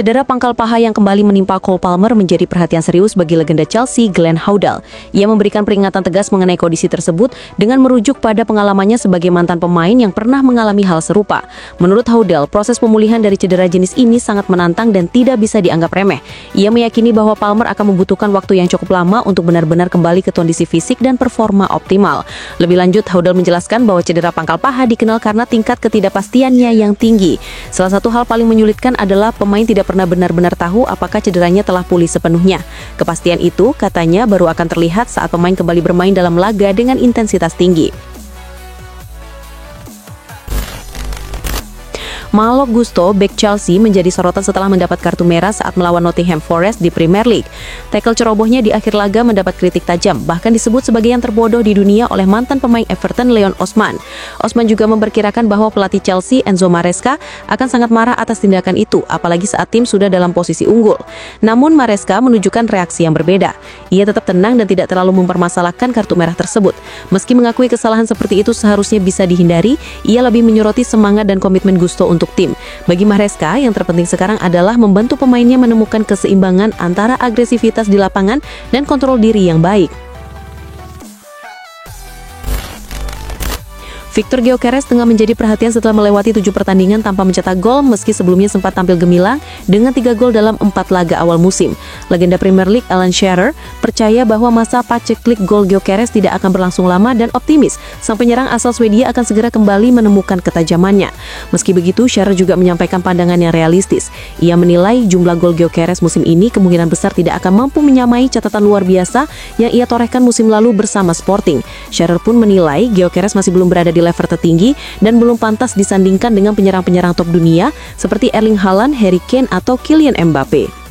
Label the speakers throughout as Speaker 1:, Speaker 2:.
Speaker 1: Cedera pangkal paha yang kembali menimpa Cole Palmer menjadi perhatian serius bagi legenda Chelsea Glenn Hoddle. Ia memberikan peringatan tegas mengenai kondisi tersebut dengan merujuk pada pengalamannya sebagai mantan pemain yang pernah mengalami hal serupa. Menurut Hoddle, proses pemulihan dari cedera jenis ini sangat menantang dan tidak bisa dianggap remeh. Ia meyakini bahwa Palmer akan membutuhkan waktu yang cukup lama untuk benar-benar kembali ke kondisi fisik dan performa optimal. Lebih lanjut, Hoddle menjelaskan bahwa cedera pangkal paha dikenal karena tingkat ketidakpastiannya yang tinggi. Salah satu hal paling menyulitkan adalah pemain tidak pernah benar-benar tahu apakah cederanya telah pulih sepenuhnya. Kepastian itu, katanya, baru akan terlihat saat pemain kembali bermain dalam laga dengan intensitas tinggi. Malo Gusto, bek Chelsea, menjadi sorotan setelah mendapat kartu merah saat melawan Nottingham Forest di Premier League. Tackle cerobohnya di akhir laga mendapat kritik tajam, bahkan disebut sebagai yang terbodoh di dunia oleh mantan pemain Everton Leon Osman. Osman juga memperkirakan bahwa pelatih Chelsea Enzo Maresca akan sangat marah atas tindakan itu, apalagi saat tim sudah dalam posisi unggul. Namun Maresca menunjukkan reaksi yang berbeda. Ia tetap tenang dan tidak terlalu mempermasalahkan kartu merah tersebut. Meski mengakui kesalahan seperti itu seharusnya bisa dihindari, ia lebih menyoroti semangat dan komitmen Gusto untuk tim. Bagi Maresca, yang terpenting sekarang adalah membantu pemainnya menemukan keseimbangan antara agresivitas di lapangan dan kontrol diri yang baik. Victor Gyökeres tengah menjadi perhatian setelah melewati 7 pertandingan tanpa mencetak gol meski sebelumnya sempat tampil gemilang dengan 3 gol dalam 4 laga awal musim. Legenda Premier League Alan Shearer percaya bahwa masa paceklik gol Gyökeres tidak akan berlangsung lama dan optimis sang penyerang asal Swedia akan segera kembali menemukan ketajamannya. Meski begitu, Shearer juga menyampaikan pandangan yang realistis. Ia menilai jumlah gol Gyökeres musim ini kemungkinan besar tidak akan mampu menyamai catatan luar biasa yang ia torehkan musim lalu bersama Sporting. Shearer pun menilai Gyökeres masih belum berada di level tertinggi dan belum pantas disandingkan dengan penyerang-penyerang top dunia seperti Erling Haaland, Harry Kane, atau Kylian Mbappe.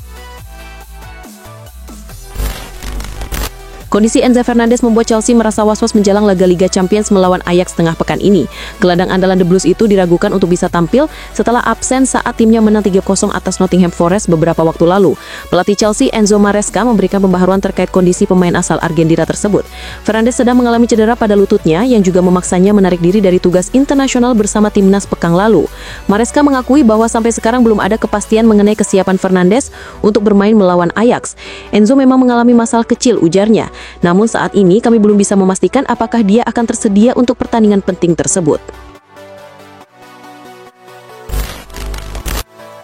Speaker 1: Kondisi Enzo Fernandez membuat Chelsea merasa was-was menjelang laga Liga Champions melawan Ajax tengah pekan ini. Gelandang andalan The Blues itu diragukan untuk bisa tampil setelah absen saat timnya menang 3-0 atas Nottingham Forest beberapa waktu lalu. Pelatih Chelsea Enzo Maresca memberikan pembaharuan terkait kondisi pemain asal Argentina tersebut. Fernandes sedang mengalami cedera pada lututnya yang juga memaksanya menarik diri dari tugas internasional bersama timnas pekan lalu. Maresca mengakui bahwa sampai sekarang belum ada kepastian mengenai kesiapan Fernandes untuk bermain melawan Ajax. Enzo memang mengalami masalah kecil, ujarnya. Namun saat ini kami belum bisa memastikan apakah dia akan tersedia untuk pertandingan penting tersebut.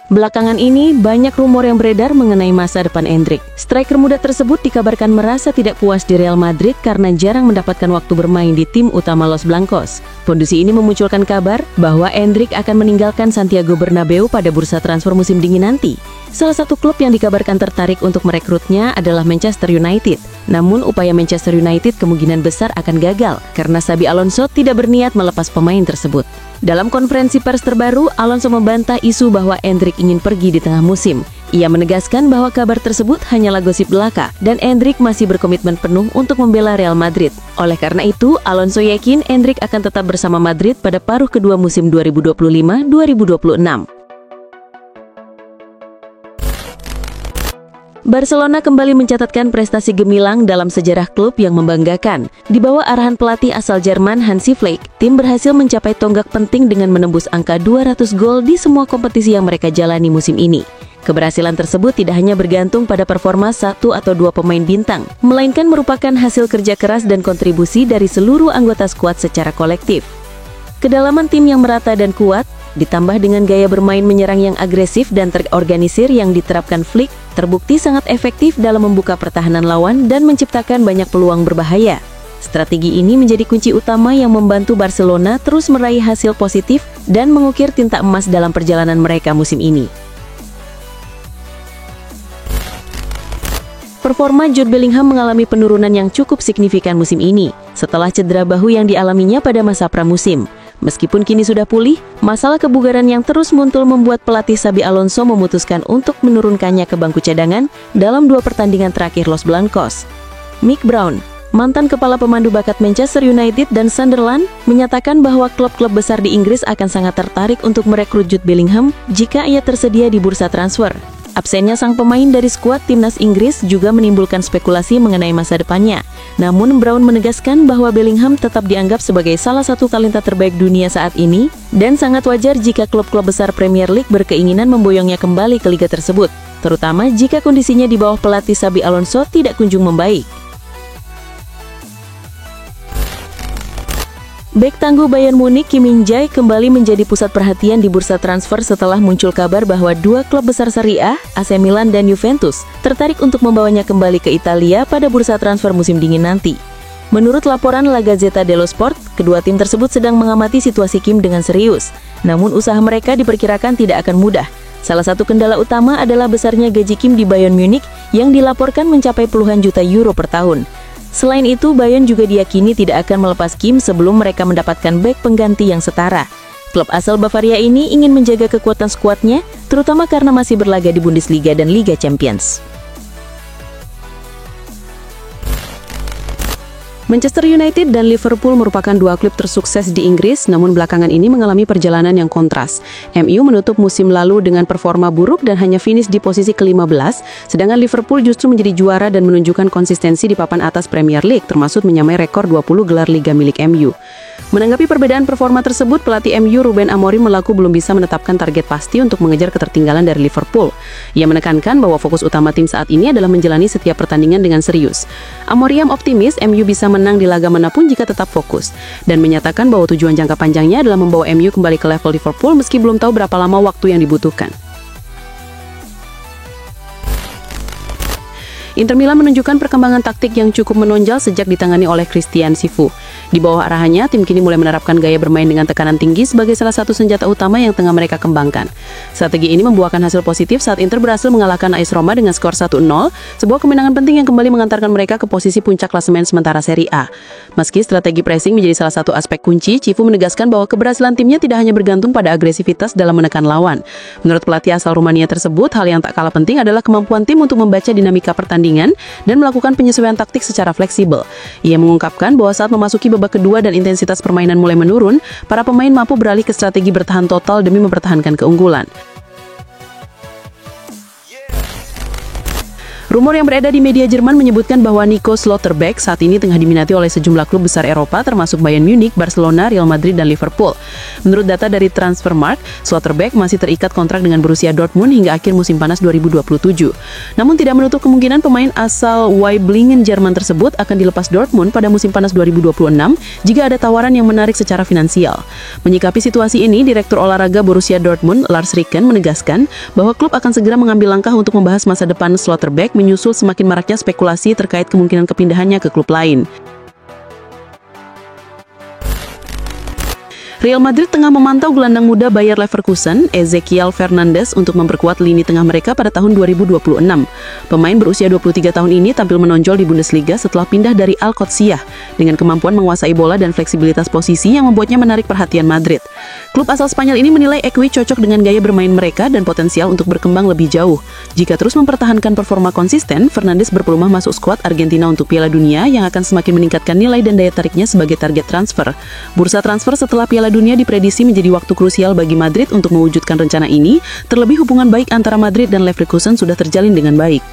Speaker 1: Belakangan ini, banyak rumor yang beredar mengenai masa depan Endrick. Striker muda tersebut dikabarkan merasa tidak puas di Real Madrid karena jarang mendapatkan waktu bermain di tim utama Los Blancos. Kondisi ini memunculkan kabar bahwa Endrick akan meninggalkan Santiago Bernabeu pada bursa transfer musim dingin nanti. Salah satu klub yang dikabarkan tertarik untuk merekrutnya adalah Manchester United. Namun, upaya Manchester United kemungkinan besar akan gagal karena Xabi Alonso tidak berniat melepas pemain tersebut. Dalam konferensi pers terbaru, Alonso membantah isu bahwa Endrick ingin pergi di tengah musim. Ia menegaskan bahwa kabar tersebut hanyalah gosip belaka dan Endrick masih berkomitmen penuh untuk membela Real Madrid. Oleh karena itu, Alonso yakin Endrick akan tetap bersama Madrid pada paruh kedua musim 2025-2026. Barcelona kembali mencatatkan prestasi gemilang dalam sejarah klub yang membanggakan. Di bawah arahan pelatih asal Jerman Hansi Flick, tim berhasil mencapai tonggak penting dengan menembus angka 200 gol di semua kompetisi yang mereka jalani musim ini. Keberhasilan tersebut tidak hanya bergantung pada performa 1 atau 2 pemain bintang, melainkan merupakan hasil kerja keras dan kontribusi dari seluruh anggota skuad secara kolektif. Kedalaman tim yang merata dan kuat, ditambah dengan gaya bermain menyerang yang agresif dan terorganisir yang diterapkan Flick, terbukti sangat efektif dalam membuka pertahanan lawan dan menciptakan banyak peluang berbahaya. Strategi ini menjadi kunci utama yang membantu Barcelona terus meraih hasil positif dan mengukir tinta emas dalam perjalanan mereka musim ini. Performa Jude Bellingham mengalami penurunan yang cukup signifikan musim ini setelah cedera bahu yang dialaminya pada masa pramusim. Meskipun kini sudah pulih, masalah kebugaran yang terus muncul membuat pelatih Xabi Alonso memutuskan untuk menurunkannya ke bangku cadangan dalam 2 pertandingan terakhir Los Blancos. Mick Brown, mantan kepala pemandu bakat Manchester United dan Sunderland, menyatakan bahwa klub-klub besar di Inggris akan sangat tertarik untuk merekrut Jude Bellingham jika ia tersedia di bursa transfer. Absennya sang pemain dari skuad timnas Inggris juga menimbulkan spekulasi mengenai masa depannya. Namun Brown menegaskan bahwa Bellingham tetap dianggap sebagai salah satu talenta terbaik dunia saat ini dan sangat wajar jika klub-klub besar Premier League berkeinginan memboyongnya kembali ke liga tersebut, terutama jika kondisinya di bawah pelatih Xabi Alonso tidak kunjung membaik. Bek tangguh Bayern Munich Kim Min-jae kembali menjadi pusat perhatian di bursa transfer setelah muncul kabar bahwa dua klub besar Serie A, AC Milan dan Juventus, tertarik untuk membawanya kembali ke Italia pada bursa transfer musim dingin nanti. Menurut laporan La Gazzetta dello Sport, kedua tim tersebut sedang mengamati situasi Kim dengan serius. Namun usaha mereka diperkirakan tidak akan mudah. Salah satu kendala utama adalah besarnya gaji Kim di Bayern Munich yang dilaporkan mencapai puluhan juta euro per tahun. Selain itu, Bayern juga diyakini tidak akan melepas Kim sebelum mereka mendapatkan bek pengganti yang setara. Klub asal Bavaria ini ingin menjaga kekuatan skuadnya, terutama karena masih berlaga di Bundesliga dan Liga Champions. Manchester United dan Liverpool merupakan dua klub tersukses di Inggris, namun belakangan ini mengalami perjalanan yang kontras. MU menutup musim lalu dengan performa buruk dan hanya finish di posisi ke-15, sedangkan Liverpool justru menjadi juara dan menunjukkan konsistensi di papan atas Premier League, termasuk menyamai rekor 20 gelar liga milik MU. Menanggapi perbedaan performa tersebut, pelatih MU Ruben Amorim mengaku belum bisa menetapkan target pasti untuk mengejar ketertinggalan dari Liverpool. Ia menekankan bahwa fokus utama tim saat ini adalah menjalani setiap pertandingan dengan serius. Amorim optimis MU bisa menang di laga manapun jika tetap fokus, dan menyatakan bahwa tujuan jangka panjangnya adalah membawa MU kembali ke level Liverpool meski belum tahu berapa lama waktu yang dibutuhkan. Inter Milan menunjukkan perkembangan taktik yang cukup menonjol sejak ditangani oleh Christian Sifu. Di bawah arahannya, tim kini mulai menerapkan gaya bermain dengan tekanan tinggi sebagai salah satu senjata utama yang tengah mereka kembangkan. Strategi ini membuahkan hasil positif saat Inter berhasil mengalahkan AS Roma dengan skor 1-0, sebuah kemenangan penting yang kembali mengantarkan mereka ke posisi puncak klasemen sementara Serie A. Meski strategi pressing menjadi salah satu aspek kunci, Cifu menegaskan bahwa keberhasilan timnya tidak hanya bergantung pada agresivitas dalam menekan lawan. Menurut pelatih asal Rumania tersebut, hal yang tak kalah penting adalah kemampuan tim untuk membaca dinamika pertandingan dan melakukan penyesuaian taktik secara fleksibel. Ia mengungkapkan bahwa saat memasuki babak kedua dan intensitas permainan mulai menurun, para pemain mampu beralih ke strategi bertahan total demi mempertahankan keunggulan. Rumor yang beredar di media Jerman menyebutkan bahwa Nico Schlotterbeck saat ini tengah diminati oleh sejumlah klub besar Eropa termasuk Bayern Munich, Barcelona, Real Madrid, dan Liverpool. Menurut data dari Transfermarkt, Schlotterbeck masih terikat kontrak dengan Borussia Dortmund hingga akhir musim panas 2027. Namun tidak menutup kemungkinan pemain asal Waiblingen Jerman tersebut akan dilepas Dortmund pada musim panas 2026 jika ada tawaran yang menarik secara finansial. Menyikapi situasi ini, Direktur Olahraga Borussia Dortmund, Lars Ricken, menegaskan bahwa klub akan segera mengambil langkah untuk membahas masa depan Schlotterbeck menyusul semakin maraknya spekulasi terkait kemungkinan kepindahannya ke klub lain. Real Madrid tengah memantau gelandang muda Bayer Leverkusen, Ezequiel Fernandez, untuk memperkuat lini tengah mereka pada tahun 2026. Pemain berusia 23 tahun ini tampil menonjol di Bundesliga setelah pindah dari Al-Qodsiyah dengan kemampuan menguasai bola dan fleksibilitas posisi yang membuatnya menarik perhatian Madrid. Klub asal Spanyol ini menilai Ekwi cocok dengan gaya bermain mereka dan potensial untuk berkembang lebih jauh. Jika terus mempertahankan performa konsisten, Fernandes berpeluang masuk skuad Argentina untuk Piala Dunia yang akan semakin meningkatkan nilai dan daya tariknya sebagai target transfer. Bursa transfer setelah Piala Dunia diprediksi menjadi waktu krusial bagi Madrid untuk mewujudkan rencana ini, terlebih hubungan baik antara Madrid dan Leverkusen sudah terjalin dengan baik.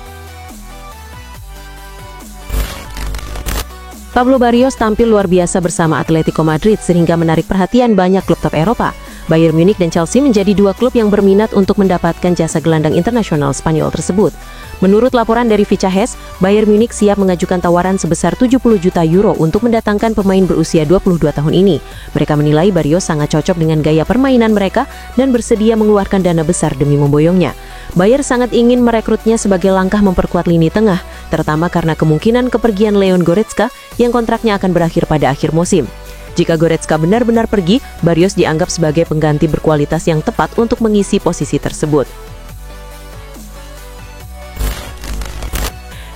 Speaker 2: Pablo Barrios tampil luar biasa bersama Atletico Madrid sehingga menarik perhatian banyak klub top Eropa. Bayern Munich dan Chelsea menjadi dua klub yang berminat untuk mendapatkan jasa gelandang internasional Spanyol tersebut. Menurut laporan dari Fichajes, Bayern Munich siap mengajukan tawaran sebesar 70 juta euro untuk mendatangkan pemain berusia 22 tahun ini. Mereka menilai Barrios sangat cocok dengan gaya permainan mereka dan bersedia mengeluarkan dana besar demi memboyongnya. Bayern sangat ingin merekrutnya sebagai langkah memperkuat lini tengah, terutama karena kemungkinan kepergian Leon Goretzka yang kontraknya akan berakhir pada akhir musim. Jika Goretzka benar-benar pergi, Barrios dianggap sebagai pengganti berkualitas yang tepat untuk mengisi posisi tersebut.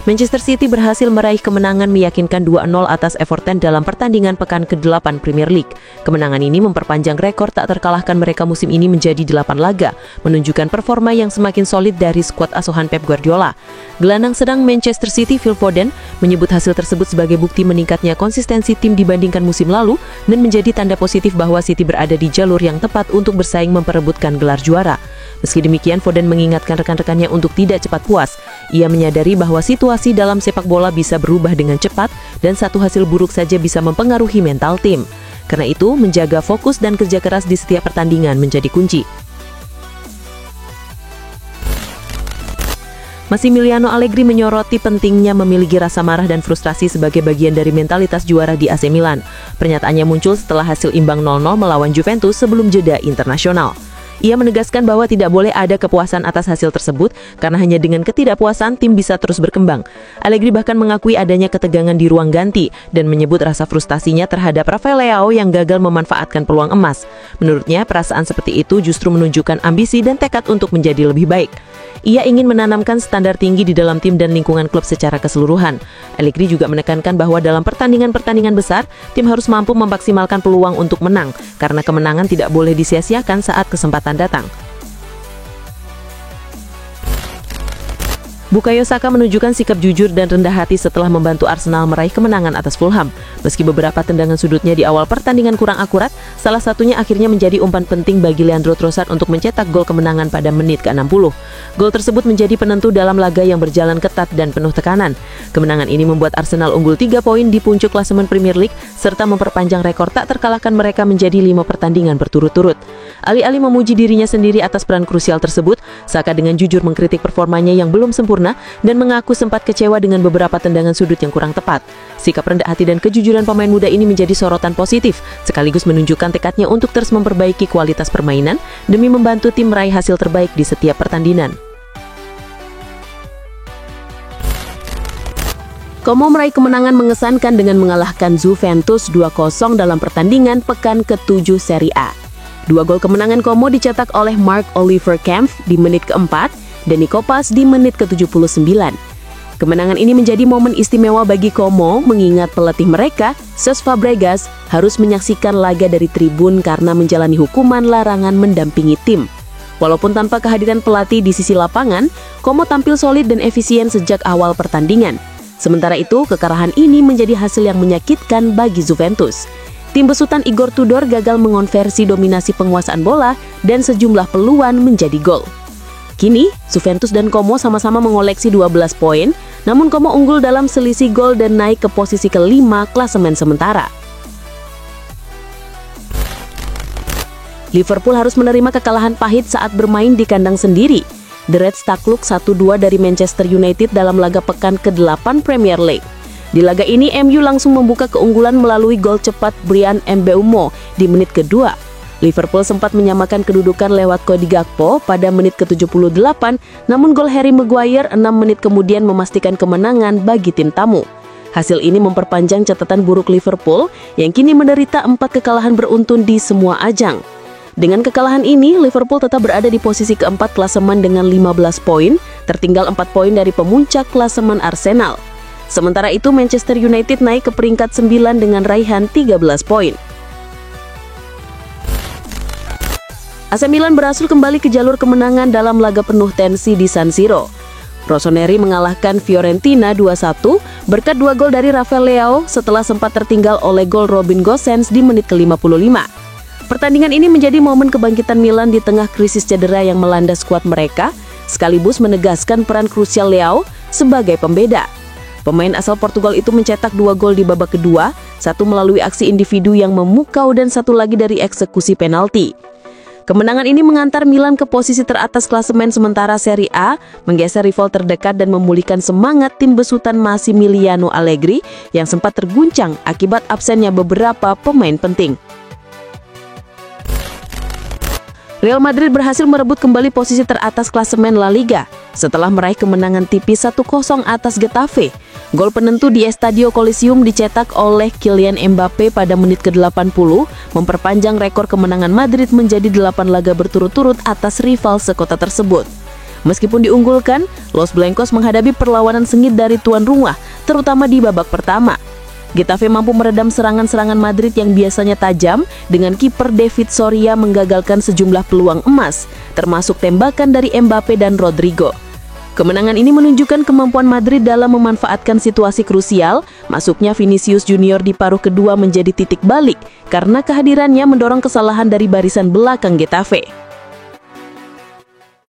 Speaker 2: Manchester City berhasil meraih kemenangan meyakinkan 2-0 atas Everton dalam pertandingan pekan ke-8 Premier League. Kemenangan ini memperpanjang rekor tak terkalahkan mereka musim ini menjadi 8 laga, menunjukkan performa yang semakin solid dari skuad asuhan Pep Guardiola. Gelandang sedang Manchester City, Phil Foden, menyebut hasil tersebut sebagai bukti meningkatnya konsistensi tim dibandingkan musim lalu dan menjadi tanda positif bahwa City berada di jalur yang tepat untuk bersaing memperebutkan gelar juara. Meski demikian, Foden mengingatkan rekan-rekannya untuk tidak cepat puas. Ia menyadari bahwa situasi dalam sepak bola bisa berubah dengan cepat dan satu hasil buruk saja bisa mempengaruhi mental tim. Karena itu, menjaga fokus dan kerja keras di setiap pertandingan menjadi kunci. Massimiliano Allegri menyoroti pentingnya memiliki rasa marah dan frustrasi sebagai bagian dari mentalitas juara di AC Milan. Pernyataannya muncul setelah hasil imbang 0-0 melawan Juventus sebelum jeda internasional. Ia menegaskan bahwa tidak boleh ada kepuasan atas hasil tersebut karena hanya dengan ketidakpuasan tim bisa terus berkembang. Allegri bahkan mengakui adanya ketegangan di ruang ganti dan menyebut rasa frustasinya terhadap Rafael Leao yang gagal memanfaatkan peluang emas. Menurutnya, perasaan seperti itu justru menunjukkan ambisi dan tekad untuk menjadi lebih baik. Ia ingin menanamkan standar tinggi di dalam tim dan lingkungan klub secara keseluruhan. Allegri juga menekankan bahwa dalam pertandingan-pertandingan besar, tim harus mampu memaksimalkan peluang untuk menang, karena kemenangan tidak boleh disia-siakan saat kesempatan datang. Bukayo Saka menunjukkan sikap jujur dan rendah hati setelah membantu Arsenal meraih kemenangan atas Fulham. Meski beberapa tendangan sudutnya di awal pertandingan kurang akurat, salah satunya akhirnya menjadi umpan penting bagi Leandro Trossard untuk mencetak gol kemenangan pada menit ke-60. Gol tersebut menjadi penentu dalam laga yang berjalan ketat dan penuh tekanan. Kemenangan ini membuat Arsenal unggul 3 poin di puncak klasemen Premier League serta memperpanjang rekor tak terkalahkan mereka menjadi 5 pertandingan berturut-turut. Alih-alih memuji dirinya sendiri atas peran krusial tersebut, Saka dengan jujur mengkritik performanya yang belum sempurna dan mengaku sempat kecewa dengan beberapa tendangan sudut yang kurang tepat. Sikap rendah hati dan kejujuran pemain muda ini menjadi sorotan positif, sekaligus menunjukkan tekadnya untuk terus memperbaiki kualitas permainan demi membantu tim meraih hasil terbaik di setiap pertandingan. Como meraih kemenangan mengesankan dengan mengalahkan Juventus 2-0 dalam pertandingan pekan ke-7 Serie A. 2 gol kemenangan Como dicetak oleh Marc-Oliver Kempf di menit ke-4 dan Nico Paz di menit ke-79. Kemenangan ini menjadi momen istimewa bagi Como mengingat pelatih mereka, Cesc Fabregas, harus menyaksikan laga dari tribun karena menjalani hukuman larangan mendampingi tim. Walaupun tanpa kehadiran pelatih di sisi lapangan, Como tampil solid dan efisien sejak awal pertandingan. Sementara itu, kekalahan ini menjadi hasil yang menyakitkan bagi Juventus. Tim besutan Igor Tudor gagal mengonversi dominasi penguasaan bola dan sejumlah peluang menjadi gol. Kini, Juventus dan Como sama-sama mengoleksi 12 poin, namun Como unggul dalam selisih gol dan naik ke posisi ke-5 klasemen sementara. Liverpool harus menerima kekalahan pahit saat bermain di kandang sendiri. The Reds takluk 1-2 dari Manchester United dalam laga pekan ke-8 Premier League. Di laga ini, MU langsung membuka keunggulan melalui gol cepat Bryan Mbeumo di menit kedua. Liverpool sempat menyamakan kedudukan lewat Cody Gakpo pada menit ke-78, namun gol Harry Maguire 6 menit kemudian memastikan kemenangan bagi tim tamu. Hasil ini memperpanjang catatan buruk Liverpool yang kini menderita 4 kekalahan beruntun di semua ajang. Dengan kekalahan ini, Liverpool tetap berada di posisi ke-4 klasemen dengan 15 poin, tertinggal 4 poin dari pemuncak klasemen Arsenal. Sementara itu, Manchester United naik ke peringkat 9 dengan raihan 13 poin. AC Milan berhasil kembali ke jalur kemenangan dalam laga penuh tensi di San Siro. Rossoneri mengalahkan Fiorentina 2-1 berkat 2 gol dari Rafael Leao setelah sempat tertinggal oleh gol Robin Gosens di menit ke-55. Pertandingan ini menjadi momen kebangkitan Milan di tengah krisis cedera yang melanda skuad mereka, sekaligus menegaskan peran krusial Leao sebagai pembeda. Pemain asal Portugal itu mencetak 2 gol di babak kedua, 1 melalui aksi individu yang memukau dan 1 lagi dari eksekusi penalti. Kemenangan ini mengantar Milan ke posisi teratas klasemen sementara Serie A, menggeser rival terdekat dan memulihkan semangat tim besutan Massimiliano Allegri yang sempat terguncang akibat absennya beberapa pemain penting. Real Madrid berhasil merebut kembali posisi teratas klasemen La Liga setelah meraih kemenangan tipis 1-0 atas Getafe. Gol penentu di Estadio Coliseum dicetak oleh Kylian Mbappe pada menit ke-80, memperpanjang rekor kemenangan Madrid menjadi 8 laga berturut-turut atas rival sekota tersebut.
Speaker 1: Meskipun diunggulkan, Los Blancos menghadapi perlawanan sengit dari tuan rumah, terutama di babak pertama. Getafe mampu meredam serangan-serangan Madrid yang biasanya tajam dengan kiper David Soria menggagalkan sejumlah peluang emas, termasuk tembakan dari Mbappe dan Rodrigo. Kemenangan ini menunjukkan kemampuan Madrid dalam memanfaatkan situasi krusial. Masuknya Vinicius Junior di paruh kedua menjadi titik balik karena kehadirannya mendorong kesalahan dari barisan belakang Getafe.